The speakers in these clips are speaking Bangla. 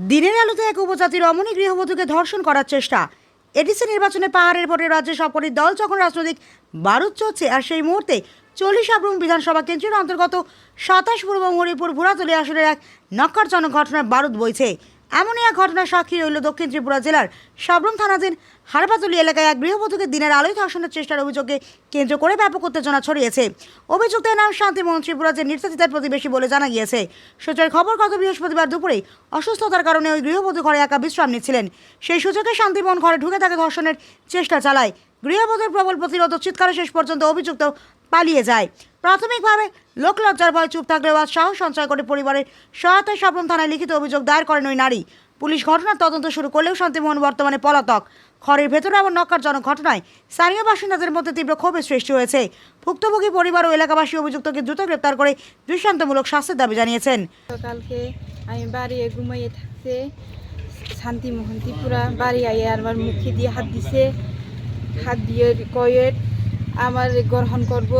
দিনের আলোতে এক উপজাতির রমণী গৃহবধূকে ধর্ষণ করার চেষ্টা। এডিসি নির্বাচনে পাহাড়ের ভোটে রাজ্যে সবকটি দল যখন রাজনৈতিক বারুদ চলছে, আর সেই মুহূর্তে 40 সাবরুম বিধানসভা কেন্দ্রের অন্তর্গত 27 পূর্ব হরিপুর ভুরাতলি আসনের এক নক্কারজনক ঘটনার বারুদ বইছে। এমনই এক ঘটনার সাক্ষী রইল দক্ষিণ ত্রিপুরা জেলার সাবরুম থানাধীন হারপাতলি এলাকায় এক গৃহবধূকে দিনের আলোয় ধর্ষণের চেষ্টার অভিযোগকে কেন্দ্র করে ব্যাপক উত্তেজনা ছড়িয়েছে। অভিযুক্তের নাম শান্তিমোহন ত্রিপুরা যে নির্যাতিতার প্রতিবেশী বলে জানা গিয়েছে। সূত্রের খবর, গত বৃহস্পতিবার দুপুরে অসুস্থতার কারণে ওই গৃহবধূ ঘরে একা বিশ্রাম নিচ্ছিলেন। সেই সুযোগে শান্তিমোহন ঘরে ঢুকে তাকে ধর্ষণের চেষ্টা চালায়। গৃহবধূর প্রবল প্রতিরোধ চিৎকারে শেষ পর্যন্ত অভিযুক্ত পালিয়ে যায়। প্রাথমিকভাবে লোকলজ্জার ভয়ে চুপ থাকলেও আজ সাহস সঞ্চয় করে পরিবারের সহায়তায় সাবরুম থানায় লিখিত অভিযোগ দায়ের করেন ওই নারী। পুলিশ ঘটনার তদন্ত শুরু করলেও শান্তিমোহন বর্তমানে পলাতক। ঘরের ভেতরে এমন নক্কারজনক ঘটনায় স্থানীয় বাসিন্দাদের মধ্যে তীব্র ক্ষোভের সৃষ্টি হয়েছে। ভুক্তভোগী পরিবার ও এলাকাবাসী অভিযুক্তকে দ্রুত গ্রেপ্তার করে দৃষ্টান্তমূলক শাস্তির দাবি জানিয়েছেন। কালকে আমি বাড়ি ঘুমাইয়ে থাকতে শান্তিমোহন ত্রিপুরা বাড়ি আইয়ে আমার মুখে দিয়ে হাত দিছে, হাত দিয়ে কয়ে আমার গ্রহণ করব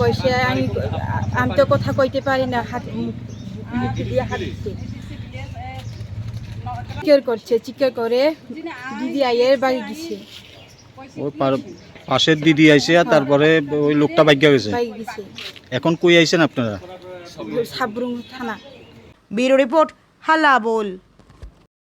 কইছে। আমি তো কথা কইতে পারি না, হাত মুখে দিয়ে হাত দিছে, চিৎকার করে দিদি আইয়ে বাড়ি গেছে। ওই পাশের দিদি আইছে আর তারপরে ওই লোকটা ভাগ্য গেছে। এখন কই আইছেন আপনারা? সাবরুম থানা। ব্যুরো রিপোর্ট, হাল্লা বল।